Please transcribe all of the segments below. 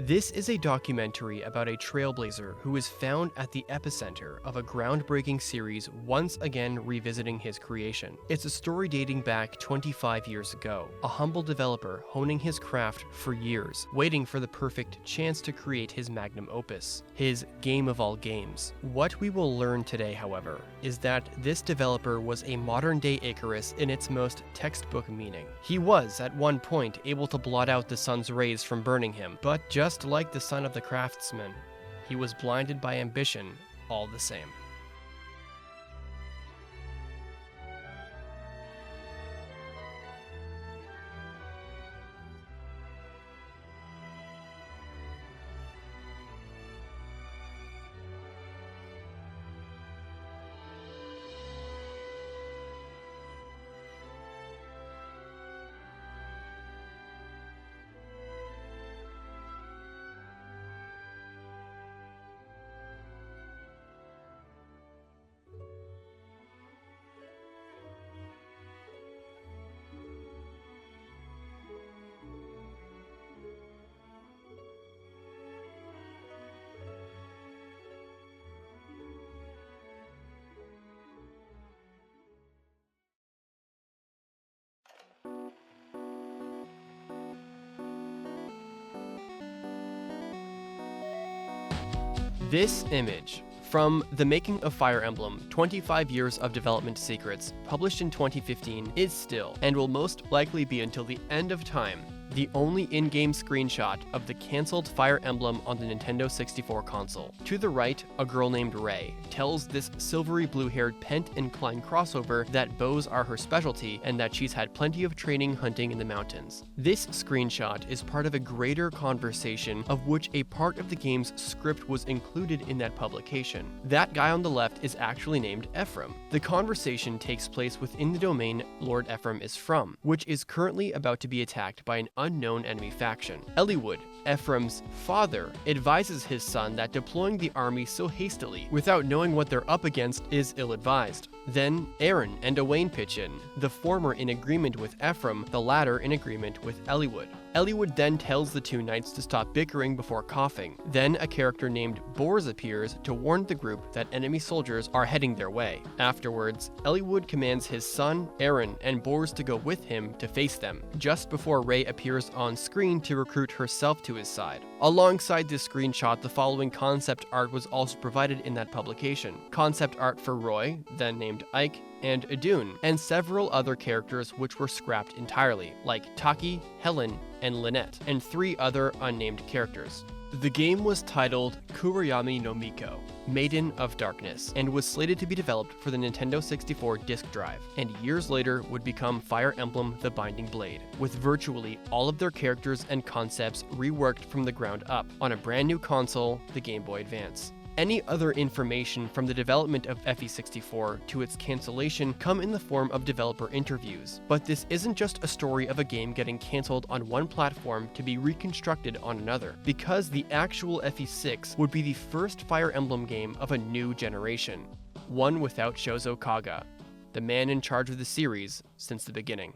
This is a documentary about a trailblazer who is found at the epicenter of a groundbreaking series once again revisiting his creation. It's a story dating back 25 years ago, a humble developer honing his craft for years, waiting for the perfect chance to create his magnum opus, his game of all games. What we will learn today, however, is that this developer was a modern-day Icarus in its most textbook meaning. He was, at one point, able to blot out the sun's rays from burning him, but just like the son of the Craftsman, he was blinded by ambition all the same. This image, from The Making of Fire Emblem, 25 Years of Development Secrets, published in 2015, is still, and will most likely be until the end of time, the only in-game screenshot of the cancelled Fire Emblem on the Nintendo 64 console. To the right, a girl named Ray tells this silvery blue-haired Pent and Klein crossover that bows are her specialty and that she's had plenty of training hunting in the mountains. This screenshot is part of a greater conversation of which a part of the game's script was included in that publication. That guy on the left is actually named Ephraim. The conversation takes place within the domain Lord Ephraim is from, which is currently about to be attacked by an unknown enemy faction. Eliwood, Ephraim's father, advises his son that deploying the army so hastily without knowing what they're up against is ill-advised. Then Aaron and Owain pitch in, the former in agreement with Ephraim, the latter in agreement with Eliwood. Eliwood then tells the two knights to stop bickering before coughing. Then a character named Bors appears to warn the group that enemy soldiers are heading their way. Afterwards, Eliwood commands his son, Aaron, and Bors to go with him to face them, just before Ray appears on screen to recruit herself to his side. Alongside this screenshot, the following concept art was also provided in that publication. Concept art for Roy, then named Ike, and Idun, and several other characters which were scrapped entirely, like Taki, Helen, and Lynette, and 3 other unnamed characters. The game was titled Kurayami no Miko, Maiden of Darkness, and was slated to be developed for the Nintendo 64 disk drive, and years later would become Fire Emblem The Binding Blade, with virtually all of their characters and concepts reworked from the ground up on a brand new console, the Game Boy Advance. Any other information from the development of FE64 to its cancellation come in the form of developer interviews, but this isn't just a story of a game getting cancelled on one platform to be reconstructed on another, because the actual FE6 would be the first Fire Emblem game of a new generation, one without Shouzou Kaga, the man in charge of the series since the beginning.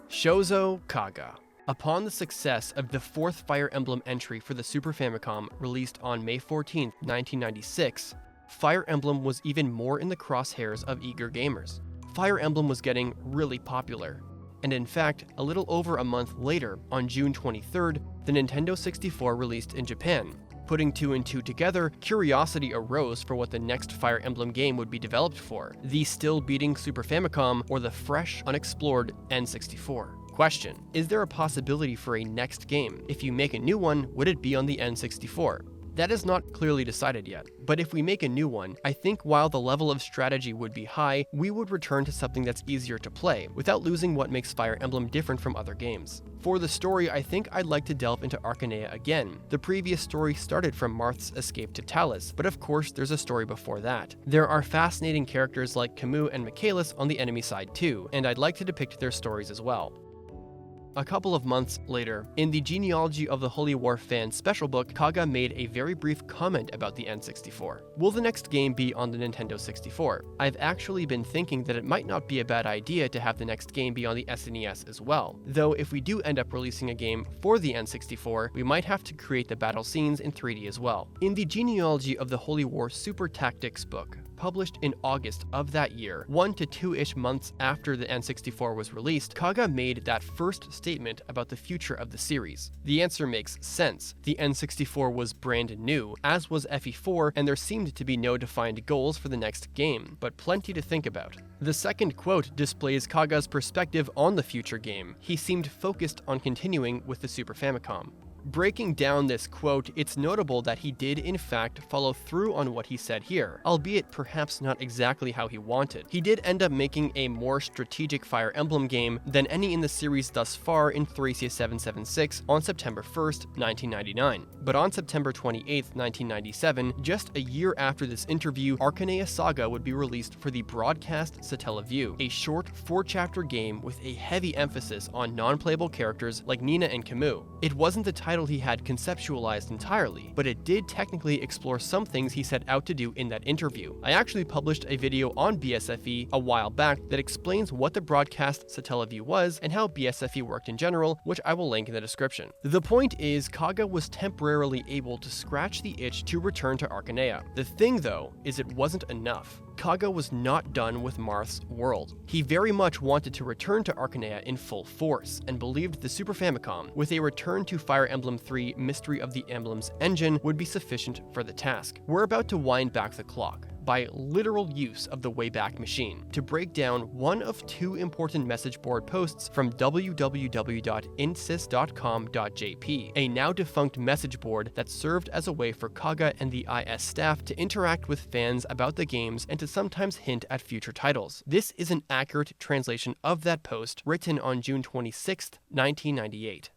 Shouzou Kaga. Upon the success of the 4th Fire Emblem entry for the Super Famicom released on May 14, 1996, Fire Emblem was even more in the crosshairs of eager gamers. Fire Emblem was getting really popular, and in fact, a little over a month later, on June 23rd, the Nintendo 64 released in Japan. Putting 2 and 2 together, curiosity arose for what the next Fire Emblem game would be developed for, the still-beating Super Famicom or the fresh, unexplored N64. Question: is there a possibility for a next game? If you make a new one, would it be on the N64? That is not clearly decided yet, but if we make a new one, I think while the level of strategy would be high, we would return to something that's easier to play, without losing what makes Fire Emblem different from other games. For the story, I think I'd like to delve into Arcanea again. The previous story started from Marth's escape to Talus, but of course there's a story before that. There are fascinating characters like Camus and Michaelis on the enemy side too, and I'd like to depict their stories as well. A couple of months later, in the Genealogy of the Holy War fan special book, Kaga made a very brief comment about the N64. Will the next game be on the Nintendo 64? I've actually been thinking that it might not be a bad idea to have the next game be on the SNES as well, though if we do end up releasing a game for the N64, we might have to create the battle scenes in 3D as well. In the Genealogy of the Holy War Super Tactics book, published in August of that year, 1 to 2-ish months after the N64 was released, Kaga made that first statement about the future of the series. The answer makes sense. The N64 was brand new, as was FE4, and there seemed to be no defined goals for the next game, but plenty to think about. The second quote displays Kaga's perspective on the future game. He seemed focused on continuing with the Super Famicom. Breaking down this quote, it's notable that he did in fact follow through on what he said here, albeit perhaps not exactly how he wanted. He did end up making a more strategic Fire Emblem game than any in the series thus far in Thracia 776 on September 1st, 1999. But on September 28th, 1997, just a year after this interview, Arcanea Saga would be released for the broadcast Satellaview, a short 4-chapter game with a heavy emphasis on non-playable characters like Nina and Camus. It wasn't the title he had conceptualized entirely, but it did technically explore some things he set out to do in that interview. I actually published a video on BSFE a while back that explains what the broadcast Satellaview was and how BSFE worked in general, which I will link in the description. The point is, Kaga was temporarily able to scratch the itch to return to Arcanea. The thing though, is it wasn't enough. Kaga was not done with Marth's world. He very much wanted to return to Arcanea in full force, and believed the Super Famicom, with a return to Fire Emblem 3 Mystery of the Emblems engine, would be sufficient for the task. We're about to wind back the clock, by literal use of the Wayback Machine, to break down one of 2 important message board posts from www.insys.com.jp, a now defunct message board that served as a way for Kaga and the IS staff to interact with fans about the games and to sometimes hint at future titles. This is an accurate translation of that post, written on June 26, 1998.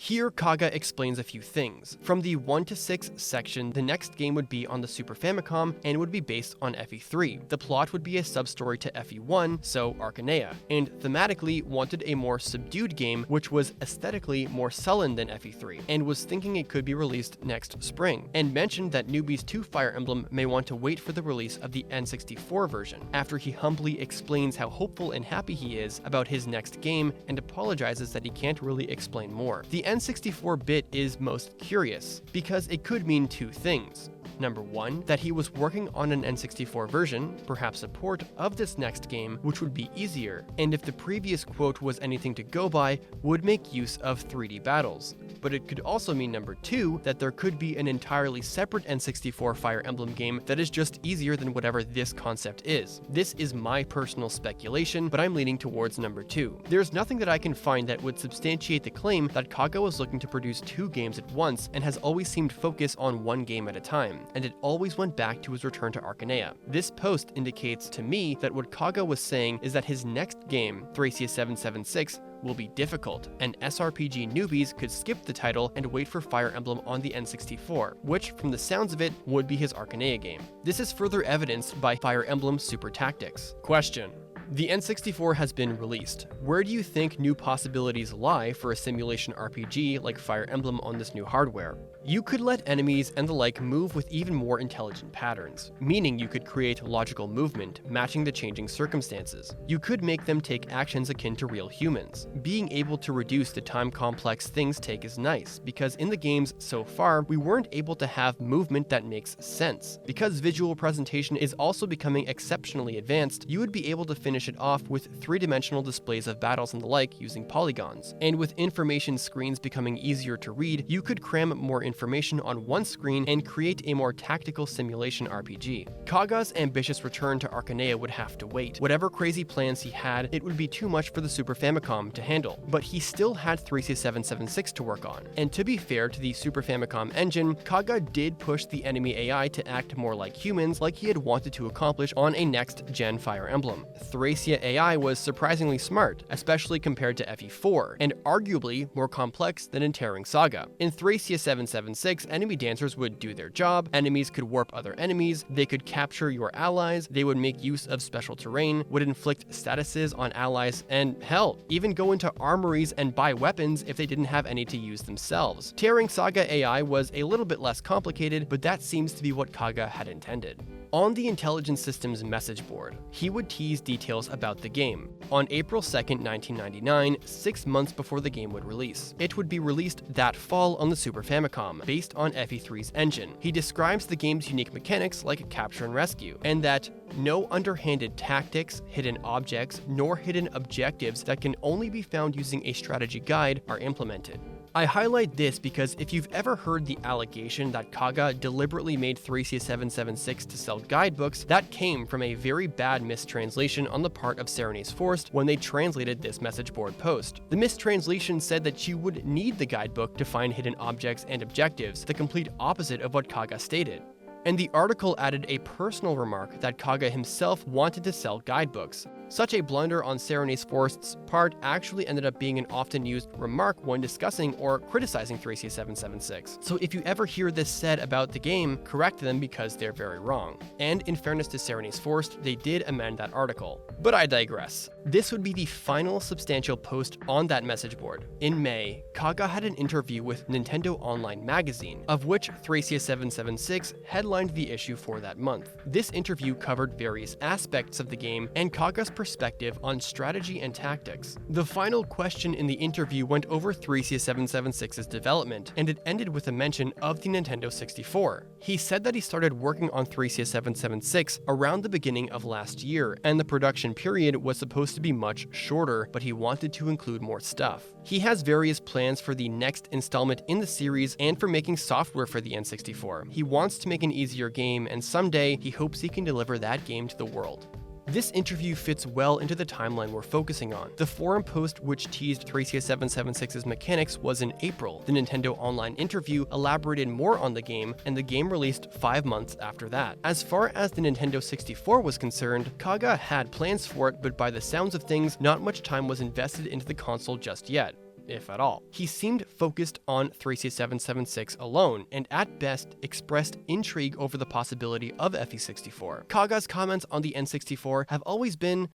Here, Kaga explains a few things. From the 1 to 6 section, the next game would be on the Super Famicom and would be based on FE3. The plot would be a sub-story to FE1, so Arcanea, and thematically wanted a more subdued game which was aesthetically more sullen than FE3, and was thinking it could be released next spring, and mentioned that newbies to Fire Emblem may want to wait for the release of the N64 version, after he humbly explains how hopeful and happy he is about his next game and apologizes that he can't really explain more. The N64 bit is most curious, because it could mean 2 things. Number 1, that he was working on an N64 version, perhaps a port, of this next game, which would be easier, and if the previous quote was anything to go by, would make use of 3D battles. But it could also mean number 2, that there could be an entirely separate N64 Fire Emblem game that is just easier than whatever this concept is. This is my personal speculation, but I'm leaning towards number 2. There's nothing that I can find that would substantiate the claim that Kaga was looking to produce 2 games at once and has always seemed focused on 1 game at a time, and it always went back to his return to Arcanea. This post indicates to me that what Kaga was saying is that his next game, Thracia 776, will be difficult, and SRPG newbies could skip the title and wait for Fire Emblem on the N64, which, from the sounds of it, would be his Arcanea game. This is further evidenced by Fire Emblem Super Tactics. Question: the N64 has been released. Where do you think new possibilities lie for a simulation RPG like Fire Emblem on this new hardware? You could let enemies and the like move with even more intelligent patterns, meaning you could create logical movement, matching the changing circumstances. You could make them take actions akin to real humans. Being able to reduce the time complex things take is nice, because in the games so far, we weren't able to have movement that makes sense. Because visual presentation is also becoming exceptionally advanced, you would be able to finish it off with 3-dimensional displays of battles and the like using polygons. And with information screens becoming easier to read, you could cram more information on one screen and create a more tactical simulation RPG. Kaga's ambitious return to Arcanea would have to wait. Whatever crazy plans he had, it would be too much for the Super Famicom to handle. But he still had Thracia 776 to work on. And to be fair to the Super Famicom engine, Kaga did push the enemy AI to act more like humans, like he had wanted to accomplish on a next-gen Fire Emblem. Thracia AI was surprisingly smart, especially compared to FE4, and arguably more complex than in Tearing Saga. In Thracia 776, 3676, enemy dancers would do their job, enemies could warp other enemies, they could capture your allies, they would make use of special terrain, would inflict statuses on allies, and hell, even go into armories and buy weapons if they didn't have any to use themselves. Tearing Saga AI was a little bit less complicated, but that seems to be what Kaga had intended. On the intelligence system's message board, he would tease details about the game. On April 2nd, 1999, 6 months before the game would release. It would be released that fall on the Super Famicom, based on FE3's engine. He describes the game's unique mechanics like capture and rescue, and that no underhanded tactics, hidden objects, nor hidden objectives that can only be found using a strategy guide are implemented. I highlight this because if you've ever heard the allegation that Kaga deliberately made 3CS776 to sell guidebooks, that came from a very bad mistranslation on the part of Serenes Forest when they translated this message board post. The mistranslation said that you would need the guidebook to find hidden objects and objectives, the complete opposite of what Kaga stated. And the article added a personal remark that Kaga himself wanted to sell guidebooks. Such a blunder on Serenes Forest's part actually ended up being an often used remark when discussing or criticizing 3CS776. So if you ever hear this said about the game, correct them because they're very wrong. And in fairness to Serenes Forest, they did amend that article. But I digress. This would be the final substantial post on that message board. In May, Kaga had an interview with Nintendo Online magazine, of which 3CS776 headlined the issue for that month. This interview covered various aspects of the game and Kaga's perspective on strategy and tactics. The final question in the interview went over 3CS776's development, and it ended with a mention of the Nintendo 64. He said that he started working on 3CS776 around the beginning of last year, and the production period was supposed to be much shorter, but he wanted to include more stuff. He has various plans for the next installment in the series and for making software for the N64. He wants to make an easier game, and someday he hopes he can deliver that game to the world. This interview fits well into the timeline we're focusing on. The forum post which teased 3CS776's mechanics was in April. The Nintendo Online interview elaborated more on the game, and the game released 5 months after that. As far as the Nintendo 64 was concerned, Kaga had plans for it, but by the sounds of things, not much time was invested into the console just yet, if at all. He seemed focused on 3CS776 alone, and at best expressed intrigue over the possibility of FE64. Kaga's comments on the N64 have always been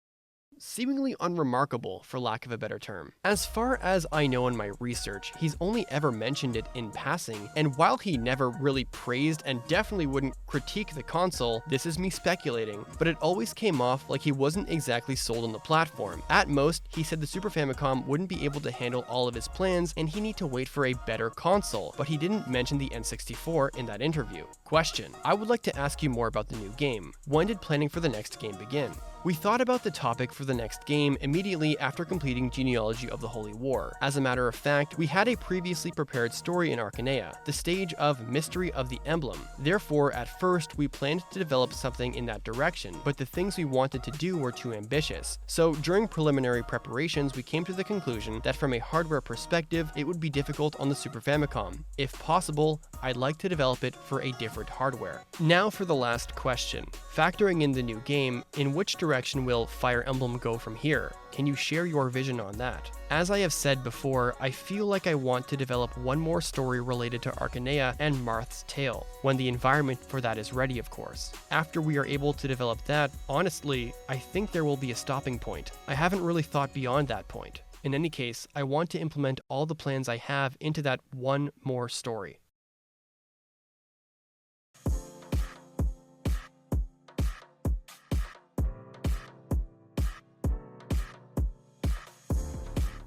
seemingly unremarkable, for lack of a better term. As far as I know in my research, he's only ever mentioned it in passing, and while he never really praised and definitely wouldn't critique the console, this is me speculating, but it always came off like he wasn't exactly sold on the platform. At most, he said the Super Famicom wouldn't be able to handle all of his plans and he'd need to wait for a better console, but he didn't mention the N64 in that interview. Question: I would like to ask you more about the new game. When did planning for the next game begin? We thought about the topic for the next game immediately after completing Genealogy of the Holy War. As a matter of fact, we had a previously prepared story in Arcanea, the stage of Mystery of the Emblem. Therefore, at first, we planned to develop something in that direction, but the things we wanted to do were too ambitious. So during preliminary preparations, we came to the conclusion that from a hardware perspective, it would be difficult on the Super Famicom. If possible, I'd like to develop it for a different hardware. Now for the last question. Factoring in the new game, in which direction will Fire Emblem go from here? Can you share your vision on that? As I have said before, I feel like I want to develop one more story related to Arcanea and Marth's Tale, when the environment for that is ready, of course. After we are able to develop that, honestly, I think there will be a stopping point. I haven't really thought beyond that point. In any case, I want to implement all the plans I have into that one more story.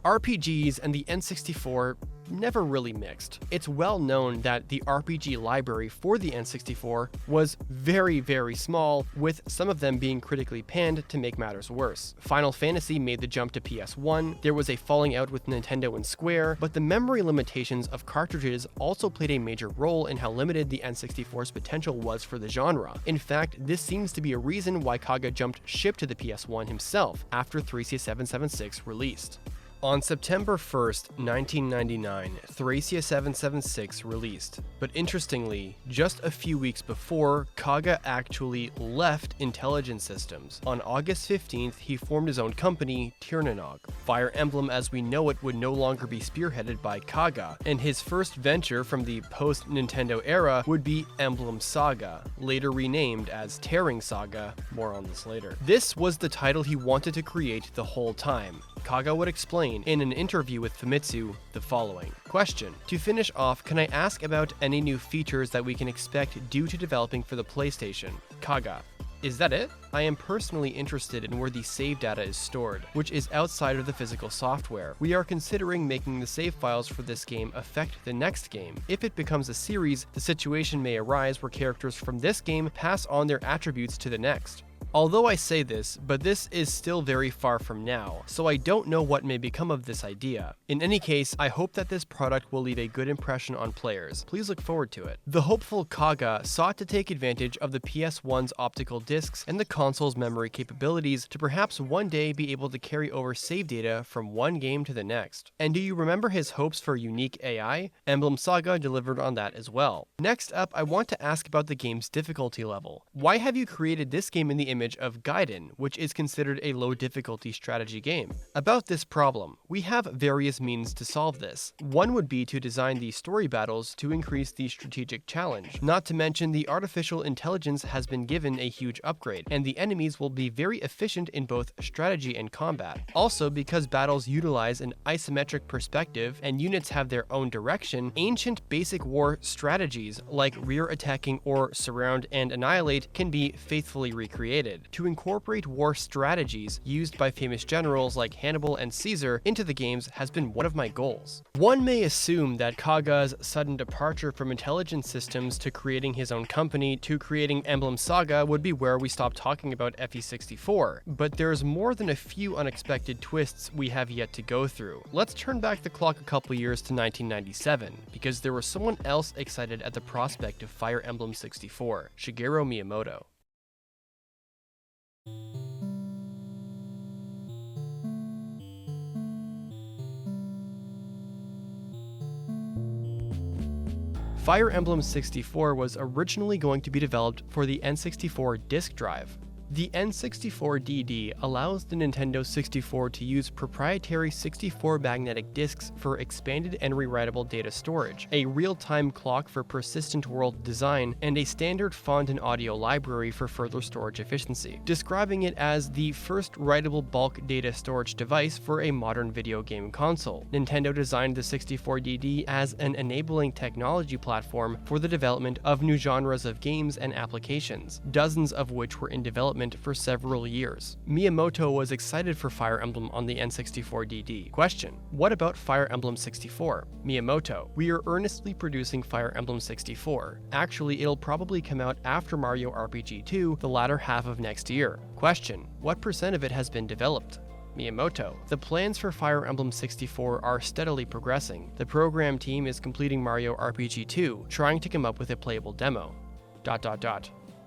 RPGs and the N64 never really mixed. It's well known that the RPG library for the N64 was very, very small, with some of them being critically panned to make matters worse. Final Fantasy made the jump to PS1, there was a falling out with Nintendo and Square, but the memory limitations of cartridges also played a major role in how limited the N64's potential was for the genre. In fact, this seems to be a reason why Kaga jumped ship to the PS1 himself after 3CS776 released. On September 1st, 1999, Thracia 776 released, but interestingly, just a few weeks before, Kaga actually left Intelligent Systems. On August 15th, he formed his own company, Tirnanog. Fire Emblem as we know it would no longer be spearheaded by Kaga, and his first venture from the post-Nintendo era would be Emblem Saga, later renamed as Tearing Saga, more on this later. This was the title he wanted to create the whole time. Kaga would explain in an interview with Famitsu the following. Question. To finish off, can I ask about any new features that we can expect due to developing for the PlayStation? Kaga. Is that it? I am personally interested in where the save data is stored, which is outside of the physical software. We are considering making the save files for this game affect the next game. If it becomes a series, the situation may arise where characters from this game pass on their attributes to the next. Although I say this, but this is still very far from now, so I don't know what may become of this idea. In any case, I hope that this product will leave a good impression on players. Please look forward to it. The hopeful Kaga sought to take advantage of the PS1's optical discs and the console's memory capabilities to perhaps one day be able to carry over save data from one game to the next. And do you remember his hopes for unique AI? Emblem Saga delivered on that as well. Next up, I want to ask about the game's difficulty level. Why have you created this game in the image of Gaiden, which is considered a low difficulty strategy game? About this problem, we have various means to solve this. One would be to design the story battles to increase the strategic challenge. Not to mention the artificial intelligence has been given a huge upgrade, and the enemies will be very efficient in both strategy and combat. Also, because battles utilize an isometric perspective and units have their own direction, ancient basic war strategies like rear attacking or surround and annihilate can be faithfully recreated. To incorporate war strategies used by famous generals like Hannibal and Caesar into the games has been one of my goals. One may assume that Kaga's sudden departure from Intelligent Systems to creating his own company to creating Emblem Saga would be where we stop talking about FE64, but there's more than a few unexpected twists we have yet to go through. Let's turn back the clock a couple years to 1997, because there was someone else excited at the prospect of Fire Emblem 64, Shigeru Miyamoto. Fire Emblem 64 was originally going to be developed for the N64 disk drive. The N64DD allows the Nintendo 64 to use proprietary 64 magnetic disks for expanded and rewritable data storage, a real-time clock for persistent world design, and a standard font and audio library for further storage efficiency, describing it as the first writable bulk data storage device for a modern video game console. Nintendo designed the 64DD as an enabling technology platform for the development of new genres of games and applications, dozens of which were in development for several years. Miyamoto was excited for Fire Emblem on the N64DD. Question. What about Fire Emblem 64? Miyamoto. We are earnestly producing Fire Emblem 64. Actually, it'll probably come out after Mario RPG 2, the latter half of next year. Question. What % of it has been developed? Miyamoto. The plans for Fire Emblem 64 are steadily progressing. The program team is completing Mario RPG 2, trying to come up with a playable demo. ...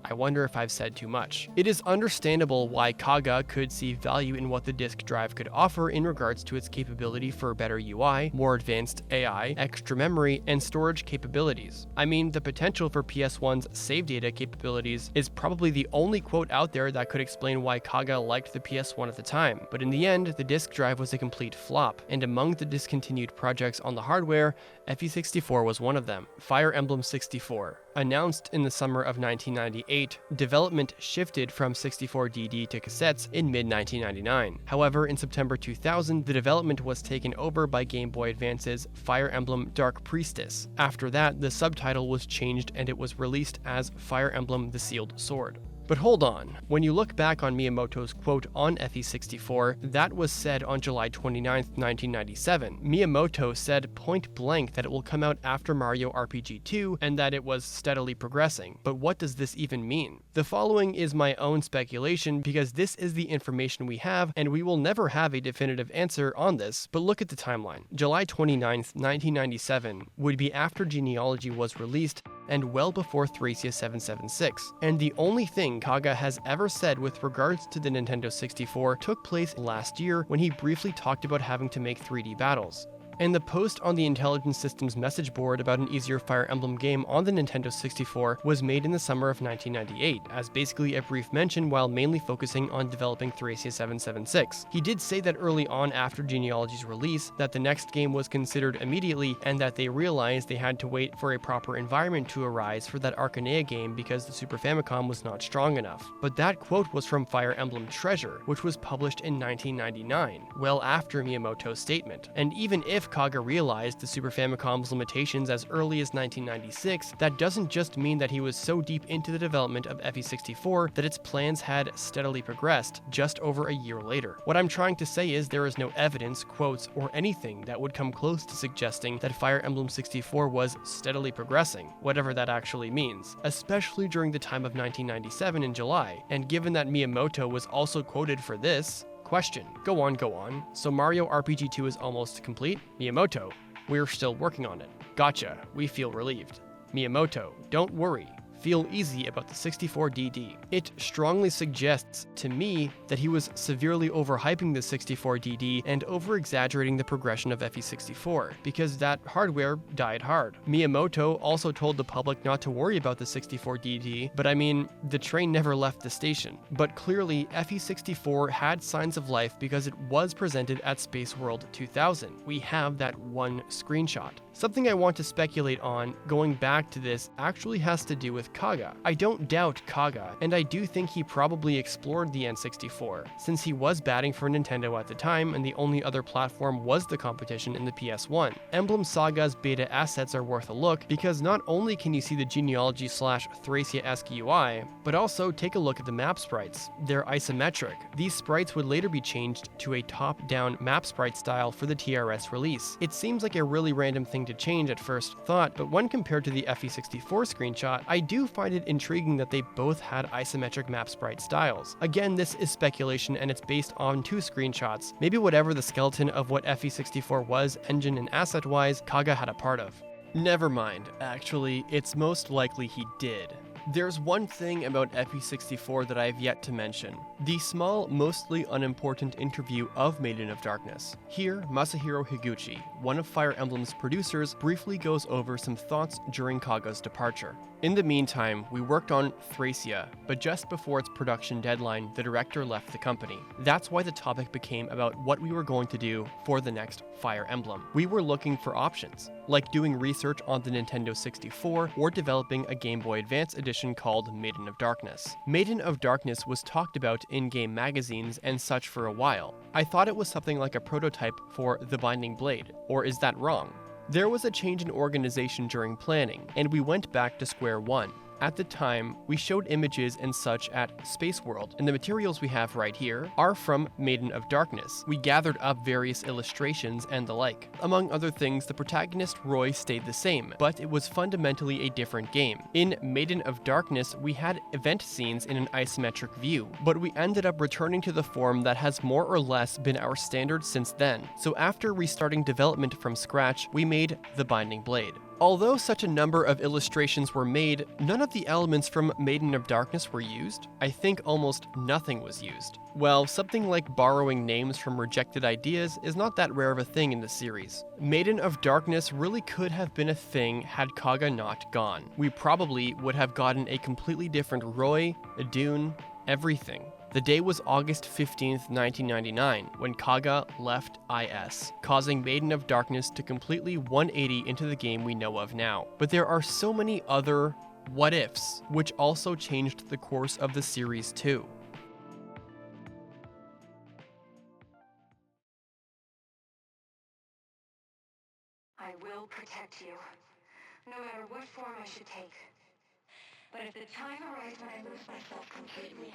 I wonder if I've said too much. It is understandable why Kaga could see value in what the disk drive could offer in regards to its capability for better UI, more advanced AI, extra memory, and storage capabilities. I mean, the potential for PS1's save data capabilities is probably the only quote out there that could explain why Kaga liked the PS1 at the time, but in the end, the disk drive was a complete flop, and among the discontinued projects on the hardware, FE64 was one of them. Fire Emblem 64. Announced in the summer of 1998, development shifted from 64DD to cassettes in mid-1999. However, in September 2000, the development was taken over by Game Boy Advance's Fire Emblem Dark Priestess. After that, the subtitle was changed and it was released as Fire Emblem The Sealed Sword. But hold on, when you look back on Miyamoto's quote on FE64, that was said on July 29, 1997. Miyamoto said point blank that it will come out after Mario RPG 2 and that it was steadily progressing. But what does this even mean? The following is my own speculation because this is the information we have and we will never have a definitive answer on this, but look at the timeline. July 29, 1997 would be after Genealogy was released and well before Thracia 776, and the only thing Kaga has ever said with regards to the Nintendo 64 took place last year when he briefly talked about having to make 3D battles. And the post on the Intelligence Systems message board about an easier Fire Emblem game on the Nintendo 64 was made in the summer of 1998, as basically a brief mention while mainly focusing on developing Thracia 776. He did say that early on after Genealogy's release, that the next game was considered immediately, and that they realized they had to wait for a proper environment to arise for that Arcanea game because the Super Famicom was not strong enough. But that quote was from Fire Emblem Treasure, which was published in 1999, well after Miyamoto's statement. And even if Kaga realized the Super Famicom's limitations as early as 1996, that doesn't just mean that he was so deep into the development of FE64 that its plans had steadily progressed just over a year later. What I'm trying to say is there is no evidence, quotes, or anything that would come close to suggesting that Fire Emblem 64 was steadily progressing, whatever that actually means, especially during the time of 1997 in July, and given that Miyamoto was also quoted for this. Question. Go on. So Mario RPG 2 is almost complete? Miyamoto. We're still working on it. Gotcha. We feel relieved. Miyamoto. Don't worry. Feel easy about the 64DD. It strongly suggests to me that he was severely overhyping the 64DD and over-exaggerating the progression of FE64, because that hardware died hard. Miyamoto also told the public not to worry about the 64DD, but I mean, the train never left the station. But clearly, FE64 had signs of life because it was presented at Space World 2000. We have that one screenshot. Something I want to speculate on, going back to this, actually has to do with Kaga. I don't doubt Kaga, and I do think he probably explored the N64, since he was batting for Nintendo at the time and the only other platform was the competition in the PS1. Emblem Saga's beta assets are worth a look, because not only can you see the Genealogy/Thracia-esque UI, but also take a look at the map sprites. They're isometric. These sprites would later be changed to a top-down map sprite style for the TRS release. It seems like a really random thing to change at first thought, but when compared to the FE64 screenshot, I do find it intriguing that they both had isometric map sprite styles. Again, this is speculation and it's based on two screenshots. Maybe whatever the skeleton of what FE64 was, engine and asset-wise, Kaga had a part of. Never mind, actually, it's most likely he did. There's one thing about FE64 that I've yet to mention. The small, mostly unimportant interview of Maiden of Darkness. Here, Masahiro Higuchi, one of Fire Emblem's producers, briefly goes over some thoughts during Kaga's departure. In the meantime, we worked on Thracia, but just before its production deadline, the director left the company. That's why the topic became about what we were going to do for the next Fire Emblem. We were looking for options, like doing research on the Nintendo 64 or developing a Game Boy Advance edition called Maiden of Darkness. Maiden of Darkness was talked about in game magazines and such for a while. I thought it was something like a prototype for The Binding Blade, or is that wrong? There was a change in organization during planning, and we went back to square one. At the time, we showed images and such at Space World, and the materials we have right here are from Maiden of Darkness. We gathered up various illustrations and the like. Among other things, the protagonist Roy stayed the same, but it was fundamentally a different game. In Maiden of Darkness, we had event scenes in an isometric view, but we ended up returning to the form that has more or less been our standard since then. So after restarting development from scratch, we made The Binding Blade. Although such a number of illustrations were made, none of the elements from Maiden of Darkness were used. I think almost nothing was used. Well, something like borrowing names from rejected ideas is not that rare of a thing in the series. Maiden of Darkness really could have been a thing had Kaga not gone. We probably would have gotten a completely different Roy, Adun, everything. The day was August 15th, 1999, when Kaga left IS, causing Maiden of Darkness to completely 180 into the game we know of now. But there are so many other what-ifs, which also changed the course of the series too. I will protect you, no matter what form I should take. But if the time arrives when I lose myself completely,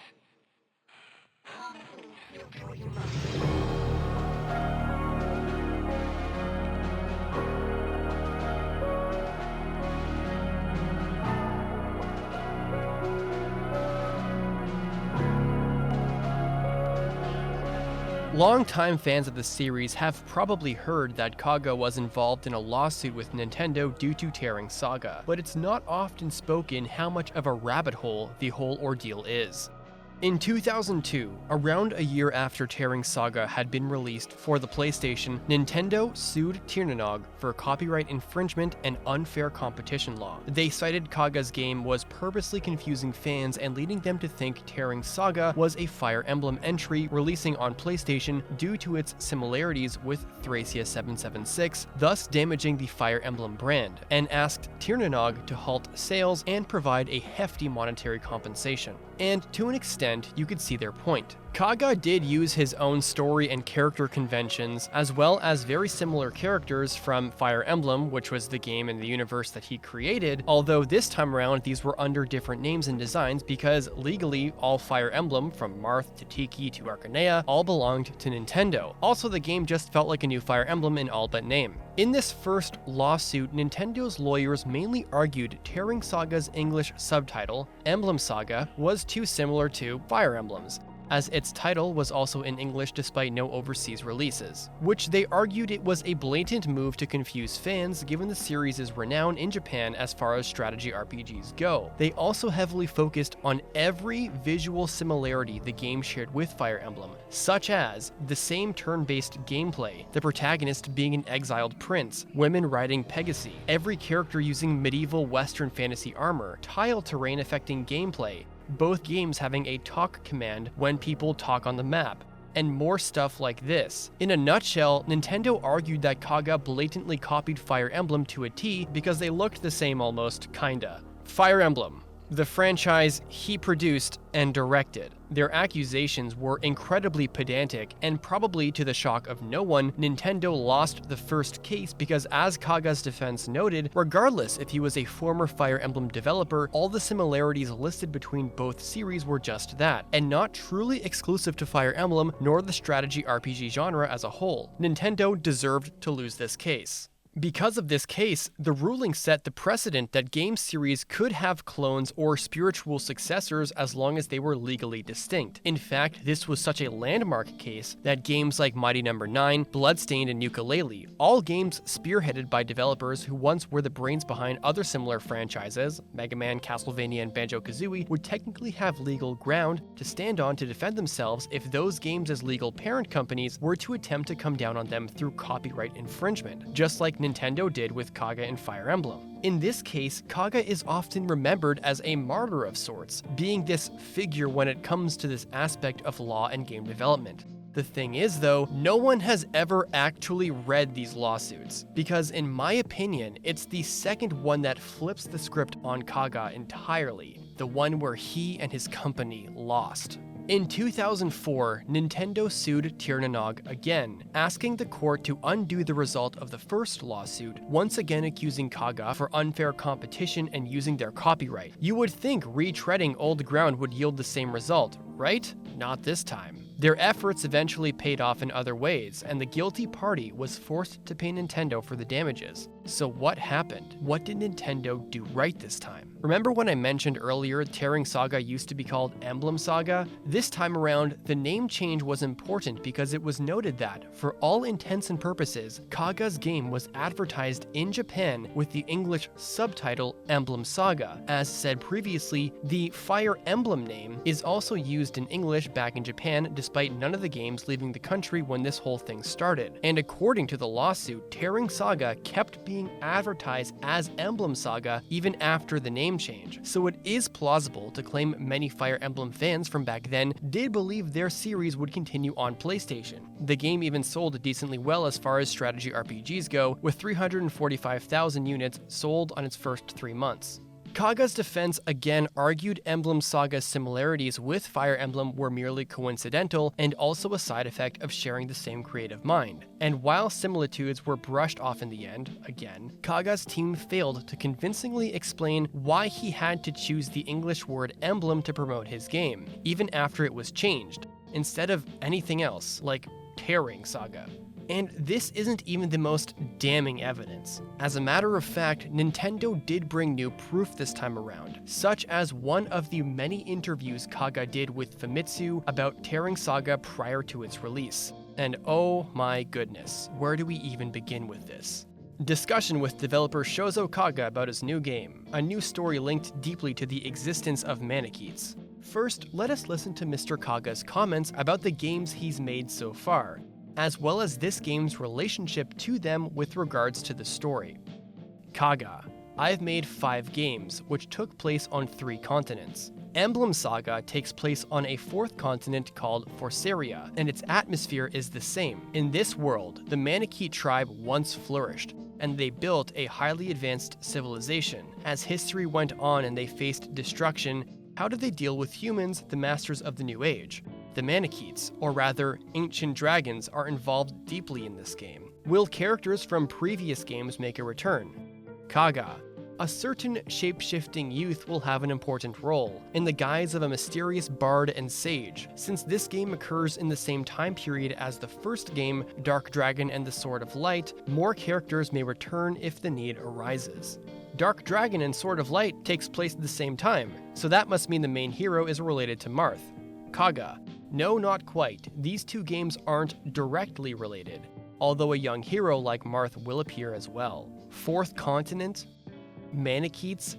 you'll do what you must. Longtime fans of the series have probably heard that Kaga was involved in a lawsuit with Nintendo due to Tearing Saga, but it's not often spoken how much of a rabbit hole the whole ordeal is. In 2002, around a year after Tearing Saga had been released for the PlayStation, Nintendo sued Tirnanog for copyright infringement and unfair competition law. They cited Kaga's game was purposely confusing fans and leading them to think Tearing Saga was a Fire Emblem entry releasing on PlayStation due to its similarities with Thracia 776, thus damaging the Fire Emblem brand, and asked Tirnanog to halt sales and provide a hefty monetary compensation. And to an extent, you could see their point. Kaga did use his own story and character conventions, as well as very similar characters from Fire Emblem, which was the game and the universe that he created, although this time around these were under different names and designs because legally all Fire Emblem, from Marth to Tiki to Arcanea, all belonged to Nintendo. Also, the game just felt like a new Fire Emblem in all but name. In this first lawsuit, Nintendo's lawyers mainly argued Tearing Saga's English subtitle, Emblem Saga, was too similar to Fire Emblem's, as its title was also in English despite no overseas releases, which they argued it was a blatant move to confuse fans given the series' renown in Japan as far as strategy RPGs go. They also heavily focused on every visual similarity the game shared with Fire Emblem, such as the same turn-based gameplay, the protagonist being an exiled prince, women riding Pegasi, every character using medieval Western fantasy armor, tile terrain affecting gameplay, both games having a talk command when people talk on the map, and more stuff like this. In a nutshell, Nintendo argued that Kaga blatantly copied Fire Emblem to a T because they looked the same almost, kinda. Fire Emblem, the franchise he produced and directed. Their accusations were incredibly pedantic, and probably to the shock of no one, Nintendo lost the first case because, as Kaga's defense noted, regardless if he was a former Fire Emblem developer, all the similarities listed between both series were just that, and not truly exclusive to Fire Emblem nor the strategy RPG genre as a whole. Nintendo deserved to lose this case. Because of this case, the ruling set the precedent that game series could have clones or spiritual successors as long as they were legally distinct. In fact, this was such a landmark case that games like Mighty No. 9, Bloodstained, and Yooka-Laylee, all games spearheaded by developers who once were the brains behind other similar franchises, Mega Man, Castlevania, and Banjo-Kazooie, would technically have legal ground to stand on to defend themselves if those games as legal parent companies were to attempt to come down on them through copyright infringement, just like Nintendo did with Kaga and Fire Emblem. In this case, Kaga is often remembered as a martyr of sorts, being this figure when it comes to this aspect of law and game development. The thing is, though, no one has ever actually read these lawsuits, because in my opinion, it's the second one that flips the script on Kaga entirely, the one where he and his company lost. In 2004, Nintendo sued Tirnanog again, asking the court to undo the result of the first lawsuit, once again accusing Kaga for unfair competition and using their copyright. You would think retreading old ground would yield the same result, right? Not this time. Their efforts eventually paid off in other ways, and the guilty party was forced to pay Nintendo for the damages. So what happened? What did Nintendo do right this time? Remember when I mentioned earlier Tearing Saga used to be called Emblem Saga? This time around, the name change was important because it was noted that, for all intents and purposes, Kaga's game was advertised in Japan with the English subtitle Emblem Saga. As said previously, the Fire Emblem name is also used in English back in Japan despite none of the games leaving the country when this whole thing started. And according to the lawsuit, Tearing Saga kept being advertised as Emblem Saga even after the name change. So it is plausible to claim many Fire Emblem fans from back then did believe their series would continue on PlayStation. The game even sold decently well as far as strategy RPGs go, with 345,000 units sold on its first 3 months. Kaga's defense again argued Emblem Saga's similarities with Fire Emblem were merely coincidental and also a side effect of sharing the same creative mind. And while similitudes were brushed off in the end, again, Kaga's team failed to convincingly explain why he had to choose the English word emblem to promote his game, even after it was changed, instead of anything else, like Tearing Saga. And this isn't even the most damning evidence. As a matter of fact, Nintendo did bring new proof this time around, such as one of the many interviews Kaga did with Famitsu about Tearing Saga prior to its release. And oh my goodness, where do we even begin with this? Discussion with developer Shouzou Kaga about his new game, a new story linked deeply to the existence of Manicheets. First, let us listen to Mr. Kaga's comments about the games he's made so far, as well as this game's relationship to them with regards to the story. Kaga: I've made 5 games, which took place on 3 continents. Emblem Saga takes place on a 4th continent called Forsaria, and its atmosphere is the same. In this world, the Manicheet tribe once flourished, and they built a highly advanced civilization. As history went on and they faced destruction, how did they deal with humans, the masters of the New Age? The Manicheets, or rather, ancient dragons, are involved deeply in this game. Will characters from previous games make a return? Kaga: a certain shape-shifting youth will have an important role, in the guise of a mysterious bard and sage. Since this game occurs in the same time period as the first game, Dark Dragon and the Sword of Light, more characters may return if the need arises. Dark Dragon and Sword of Light takes place at the same time, so that must mean the main hero is related to Marth. Kaga: no, not quite. These 2 games aren't directly related, although a young hero like Marth will appear as well. 4th continent? Manicheets?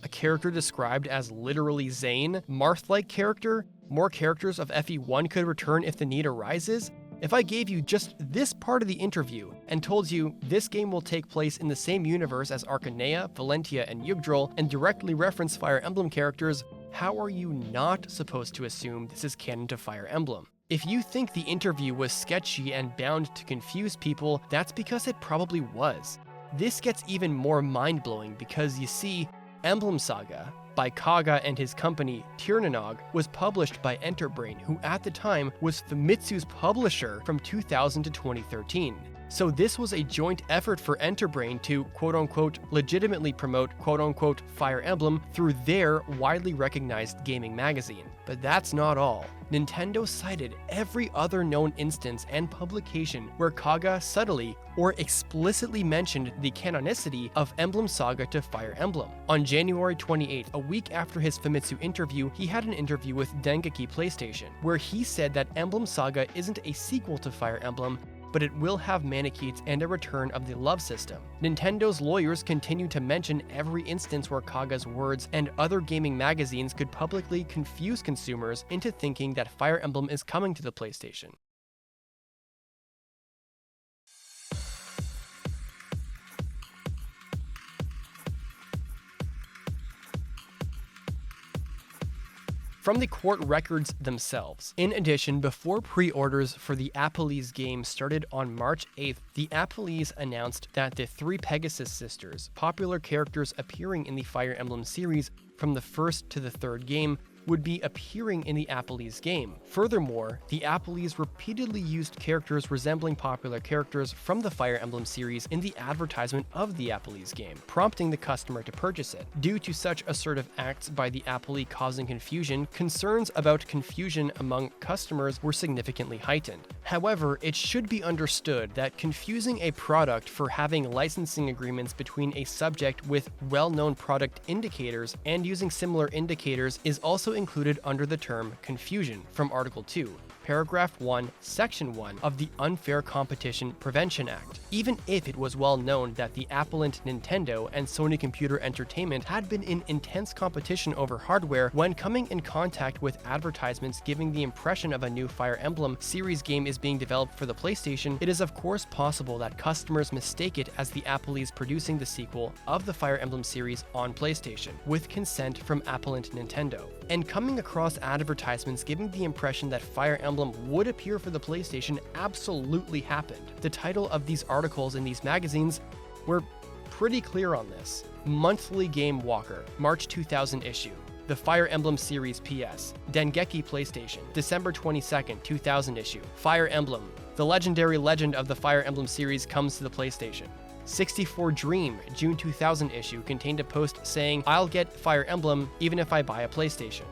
A character described as literally Zane? Marth-like character? More characters of FE1 could return if the need arises? If I gave you just this part of the interview and told you this game will take place in the same universe as Arcanea, Valentia, and Yggdrasil and directly reference Fire Emblem characters, how are you not supposed to assume this is canon to Fire Emblem? If you think the interview was sketchy and bound to confuse people, that's because it probably was. This gets even more mind-blowing because, you see, Emblem Saga, by Kaga and his company, Tirnanog, was published by Enterbrain, who at the time was Famitsu's publisher from 2000 to 2013. So this was a joint effort for Enterbrain to quote-unquote legitimately promote quote-unquote Fire Emblem through their widely recognized gaming magazine. But that's not all. Nintendo cited every other known instance and publication where Kaga subtly or explicitly mentioned the canonicity of Emblem Saga to Fire Emblem. On January 28th, a week after his Famitsu interview, he had an interview with Dengeki PlayStation, where he said that Emblem Saga isn't a sequel to Fire Emblem, but it will have Manicheets and a return of the love system. Nintendo's lawyers continue to mention every instance where Kaga's words and other gaming magazines could publicly confuse consumers into thinking that Fire Emblem is coming to the PlayStation. From the court records themselves. In addition, before pre-orders for the Appleese game started on March 8th, the Appleese announced that the 3 Pegasus sisters, popular characters appearing in the Fire Emblem series from the 1st to the 3rd game, would be appearing in the Appleese game. Furthermore, the Appleese repeatedly used characters resembling popular characters from the Fire Emblem series in the advertisement of the Appleese game, prompting the customer to purchase it. Due to such assertive acts by the Appleese causing confusion, concerns about confusion among customers were significantly heightened. However, it should be understood that confusing a product for having licensing agreements between a subject with well-known product indicators and using similar indicators is also included under the term confusion from Article 2, Paragraph 1, Section 1 of the Unfair Competition Prevention Act. Even if it was well known that the appellant Nintendo and Sony Computer Entertainment had been in intense competition over hardware when coming in contact with advertisements giving the impression of a new Fire Emblem series game is being developed for the PlayStation, it is of course possible that customers mistake it as the Appleese producing the sequel of the Fire Emblem series on PlayStation, with consent from appellant Nintendo. And coming across advertisements giving the impression that Fire Emblem would appear for the PlayStation absolutely happened. The title of these articles in these magazines were pretty clear on this. Monthly Game Walker, March 2000 issue. The Fire Emblem series PS. Dengeki PlayStation, December 22nd, 2000 issue. Fire Emblem. The legendary legend of the Fire Emblem series comes to the PlayStation. 64 Dream, June 2000 issue contained a post saying, "I'll get Fire Emblem even if I buy a PlayStation."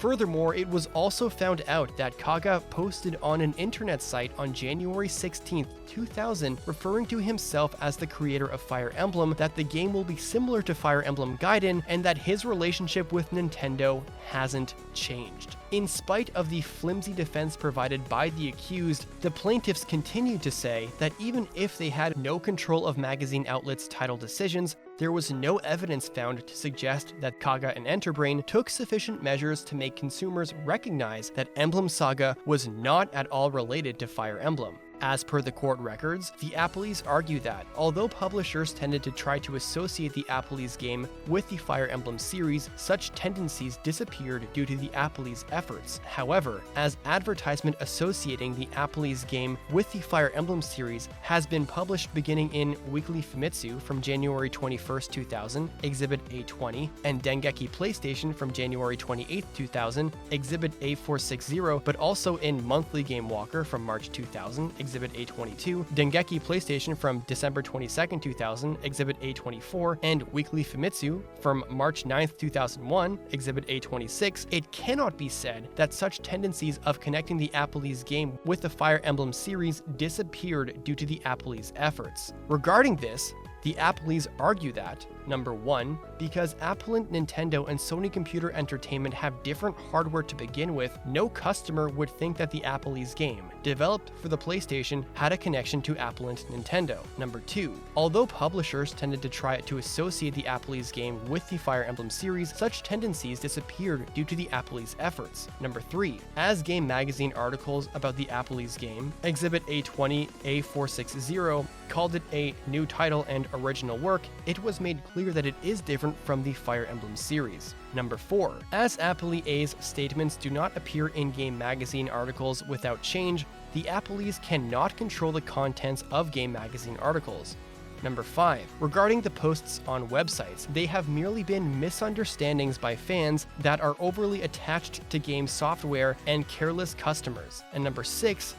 Furthermore, it was also found out that Kaga posted on an internet site on January 16, 2000, referring to himself as the creator of Fire Emblem, that the game will be similar to Fire Emblem Gaiden, and that his relationship with Nintendo hasn't changed. In spite of the flimsy defense provided by the accused, the plaintiffs continued to say that even if they had no control of magazine outlets' title decisions, there was no evidence found to suggest that Kaga and Enterbrain took sufficient measures to make consumers recognize that Emblem Saga was not at all related to Fire Emblem. As per the court records, the Appleys argue that, although publishers tended to try to associate the Appleys game with the Fire Emblem series, such tendencies disappeared due to the Appleys' efforts. However, as advertisement associating the Appleys game with the Fire Emblem series has been published beginning in Weekly Famitsu from January 21, 2000, Exhibit A20, and Dengeki PlayStation from January 28, 2000, Exhibit A460, but also in Monthly Game Walker from March 2000, Exhibit A22, Dengeki PlayStation from December 22, 2000, Exhibit A24, and Weekly Famitsu from March 9, 2001, Exhibit A26, it cannot be said that such tendencies of connecting the Appleys game with the Fire Emblem series disappeared due to the Appleys' efforts. Regarding this, the Appleys argue that, number 1, because Applant, Nintendo, and Sony Computer Entertainment have different hardware to begin with, no customer would think that the Appleys game, developed for the PlayStation, had a connection to Applant Nintendo. Number 2, although publishers tended to try to associate the Appleys game with the Fire Emblem series, such tendencies disappeared due to the Appleys' efforts. Number 3, as Game Magazine articles about the Appleys game, Exhibit A20, A460, called it a new title and original work, it was made clear that it is different from the Fire Emblem series. Number 4, as Appleys' statements do not appear in Game Magazine articles without change, the Appleys cannot control the contents of Game Magazine articles. Number 5, regarding the posts on websites, they have merely been misunderstandings by fans that are overly attached to game software and careless customers. And number 6,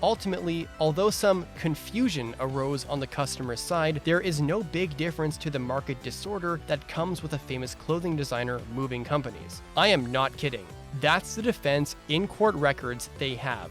ultimately, although some confusion arose on the customer side, there is no big difference to the market disorder that comes with a famous clothing designer moving companies. I am not kidding. That's the defense in court records they have.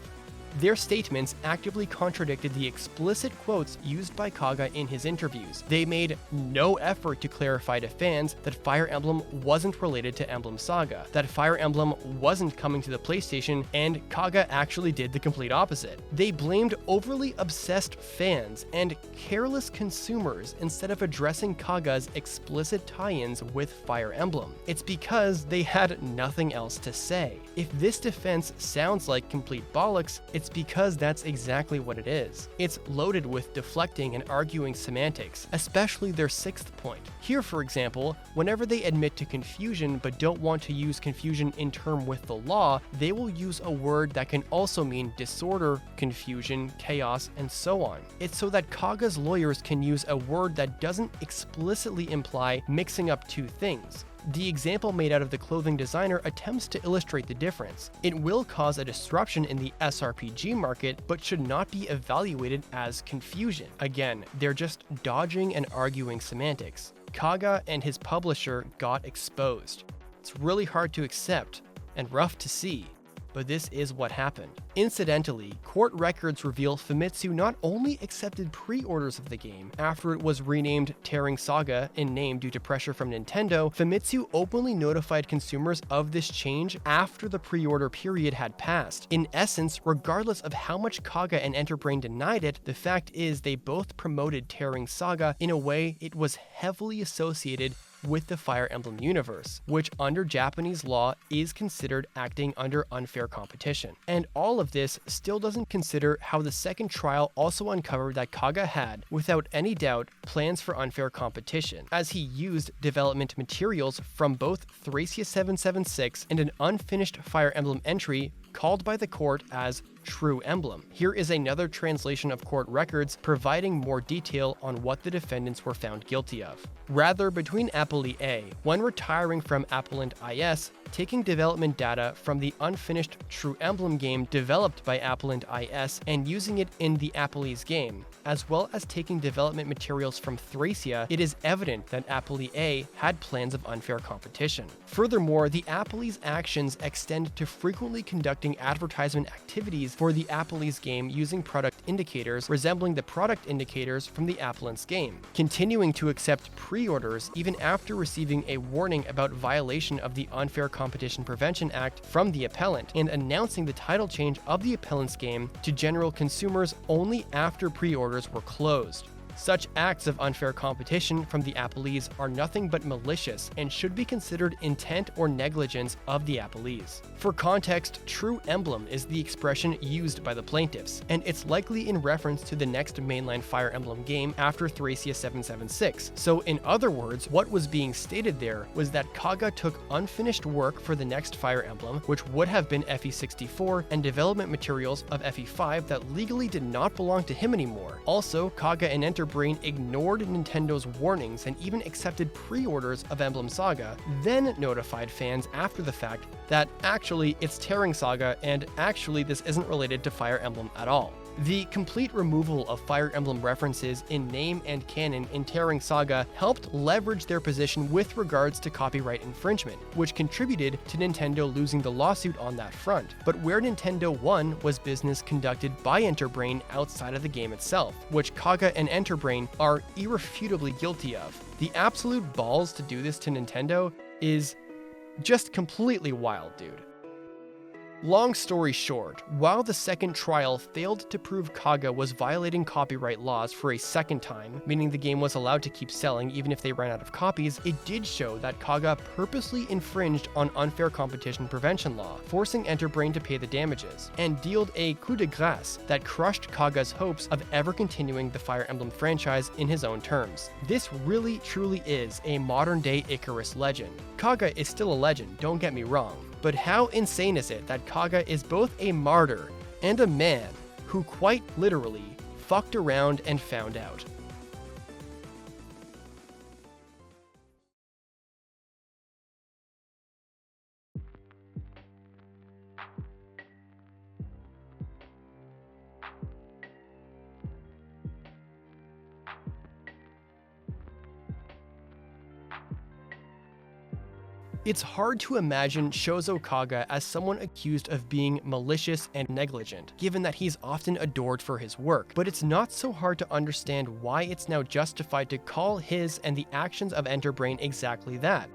Their statements actively contradicted the explicit quotes used by Kaga in his interviews. They made no effort to clarify to fans that Fire Emblem wasn't related to Emblem Saga, that Fire Emblem wasn't coming to the PlayStation, and Kaga actually did the complete opposite. They blamed overly obsessed fans and careless consumers instead of addressing Kaga's explicit tie-ins with Fire Emblem. It's because they had nothing else to say. If this defense sounds like complete bollocks, it's because that's exactly what it is. It's loaded with deflecting and arguing semantics, especially their sixth point. Here, for example, whenever they admit to confusion but don't want to use confusion in term with the law, they will use a word that can also mean disorder, confusion, chaos, and so on. It's so that Kaga's lawyers can use a word that doesn't explicitly imply mixing up two things. The example made out of the clothing designer attempts to illustrate the difference. It will cause a disruption in the SRPG market, but should not be evaluated as confusion. Again, they're just dodging and arguing semantics. Kaga and his publisher got exposed. It's really hard to accept and rough to see, but this is what happened. Incidentally, court records reveal Famitsu not only accepted pre-orders of the game after it was renamed Tearing Saga in name due to pressure from Nintendo, Famitsu openly notified consumers of this change after the pre-order period had passed. In essence, regardless of how much Kaga and Enterbrain denied it, the fact is they both promoted Tearing Saga in a way it was heavily associated with the Fire Emblem universe, which under Japanese law is considered acting under unfair competition. And all of this still doesn't consider how the second trial also uncovered that Kaga had, without any doubt, plans for unfair competition, as he used development materials from both Thracia 776 and an unfinished Fire Emblem entry called by the court as True Emblem. Here is another translation of court records providing more detail on what the defendants were found guilty of. Rather, between Appellee A, when retiring from Appellant IS, taking development data from the unfinished True Emblem game developed by Appellant IS and using it in the Appellee's game, as well as taking development materials from Thracia, it is evident that Appley A had plans of unfair competition. Furthermore, the Appley's actions extend to frequently conducting advertisement activities for the Appley's game using product indicators resembling the product indicators from the Appellant's game, continuing to accept pre-orders even after receiving a warning about violation of the Unfair Competition Prevention Act from the appellant, and announcing the title change of the appellant's game to general consumers only after pre-orders were closed. Such acts of unfair competition from the appellees are nothing but malicious and should be considered intent or negligence of the appellees. For context, True Emblem is the expression used by the plaintiffs, and it's likely in reference to the next mainline Fire Emblem game after Thracia 776. So in other words, what was being stated there was that Kaga took unfinished work for the next Fire Emblem, which would have been FE64, and development materials of FE5 that legally did not belong to him anymore. Also, Kaga and Enterbrain ignored Nintendo's warnings and even accepted pre-orders of Emblem Saga, then notified fans after the fact that actually it's Tearing Saga and actually this isn't related to Fire Emblem at all. The complete removal of Fire Emblem references in name and canon in Tearing Saga helped leverage their position with regards to copyright infringement, which contributed to Nintendo losing the lawsuit on that front. But where Nintendo won was business conducted by Enterbrain outside of the game itself, which Kaga and Enterbrain are irrefutably guilty of. The absolute balls to do this to Nintendo is just completely wild, dude. Long story short, while the second trial failed to prove Kaga was violating copyright laws for a second time, meaning the game was allowed to keep selling even if they ran out of copies, it did show that Kaga purposely infringed on unfair competition prevention law, forcing Enterbrain to pay the damages, and dealt a coup de grace that crushed Kaga's hopes of ever continuing the Fire Emblem franchise in his own terms. This really truly is a modern-day Icarus legend. Kaga is still a legend, don't get me wrong. But how insane is it that Kaga is both a martyr and a man who quite literally fucked around and found out? It's hard to imagine Shouzou Kaga as someone accused of being malicious and negligent, given that he's often adored for his work, but it's not so hard to understand why it's now justified to call his and the actions of Enterbrain exactly that.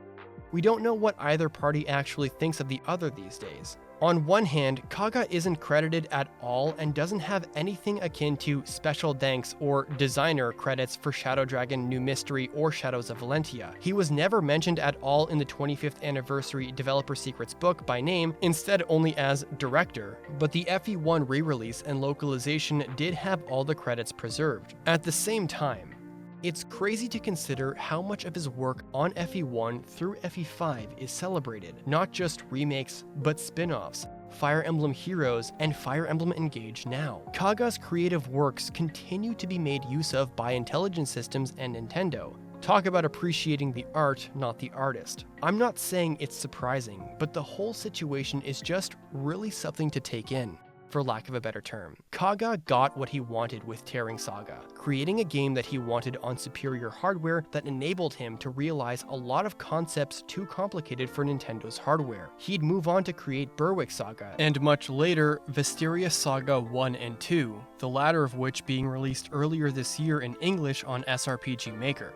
We don't know what either party actually thinks of the other these days. On one hand, Kaga isn't credited at all and doesn't have anything akin to special thanks or designer credits for Shadow Dragon New Mystery or Shadows of Valentia. He was never mentioned at all in the 25th anniversary Developer Secrets book by name, instead only as director, but the FE1 re-release and localization did have all the credits preserved. At the same time, it's crazy to consider how much of his work on FE1 through FE5 is celebrated, not just remakes, but spin-offs, Fire Emblem Heroes, and Fire Emblem Engage now. Kaga's creative works continue to be made use of by Intelligent Systems and Nintendo. Talk about appreciating the art, not the artist. I'm not saying it's surprising, but the whole situation is just really something to take in, for lack of a better term. Kaga got what he wanted with Tearing Saga, creating a game that he wanted on superior hardware that enabled him to realize a lot of concepts too complicated for Nintendo's hardware. He'd move on to create Berwick Saga, and much later, Visteria Saga 1 and 2, the latter of which being released earlier this year in English on SRPG Maker.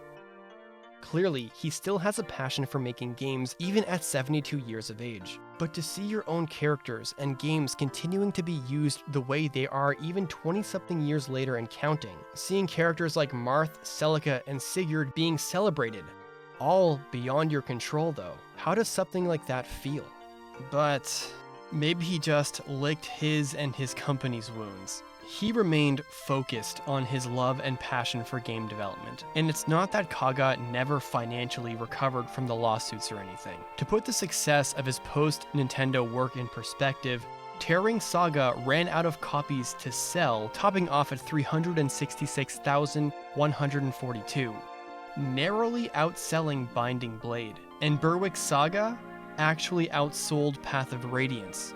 Clearly, he still has a passion for making games even at 72 years of age. But to see your own characters and games continuing to be used the way they are even 20-something years later and counting, seeing characters like Marth, Celica, and Sigurd being celebrated, all beyond your control though, how does something like that feel? But maybe he just licked his and his company's wounds. He remained focused on his love and passion for game development, and it's not that Kaga never financially recovered from the lawsuits or anything. To put the success of his post-Nintendo work in perspective, Tearing Saga ran out of copies to sell, topping off at 366,142, narrowly outselling Binding Blade, and Berwick Saga actually outsold Path of Radiance,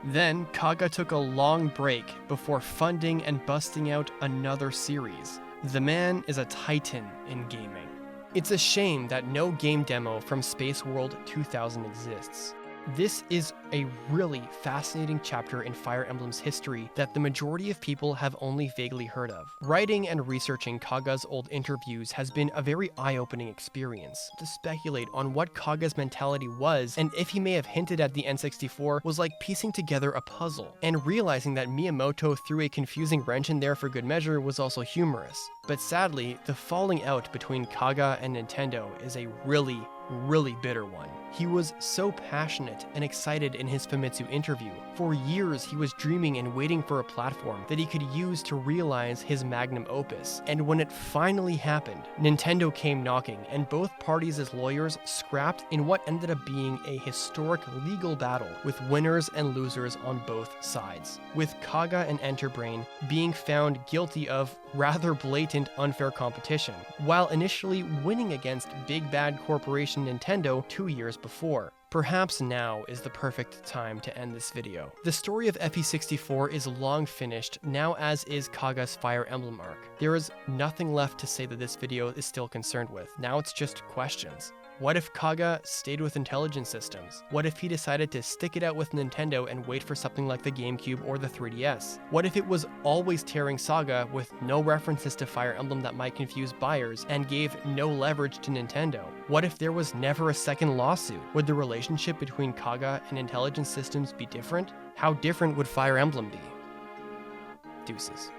Then, Kaga took a long break before funding and busting out another series. The man is a titan in gaming. It's a shame that no game demo from Space World 2000 exists. This is a really fascinating chapter in Fire Emblem's history that the majority of people have only vaguely heard of. Writing and researching Kaga's old interviews has been a very eye-opening experience. To speculate on what Kaga's mentality was and if he may have hinted at the N64 was like piecing together a puzzle, and realizing that Miyamoto threw a confusing wrench in there for good measure was also humorous. But sadly, the falling out between Kaga and Nintendo is a really bitter one. He was so passionate and excited in his Famitsu interview. For years, he was dreaming and waiting for a platform that he could use to realize his magnum opus. And when it finally happened, Nintendo came knocking, and both parties' lawyers scrapped in what ended up being a historic legal battle with winners and losers on both sides, with Kaga and Enterbrain being found guilty of rather blatant unfair competition, while initially winning against big bad corporation Nintendo 2 years before. Perhaps now is the perfect time to end this video. The story of FE64 is long finished, now as is Kaga's Fire Emblem arc. There is nothing left to say that this video is still concerned with. Now it's just questions. What if Kaga stayed with Intelligent Systems? What if he decided to stick it out with Nintendo and wait for something like the GameCube or the 3DS? What if it was always tearing Saga with no references to Fire Emblem that might confuse buyers and gave no leverage to Nintendo? What if there was never a second lawsuit? Would the relationship between Kaga and Intelligent Systems be different? How different would Fire Emblem be? Deuces.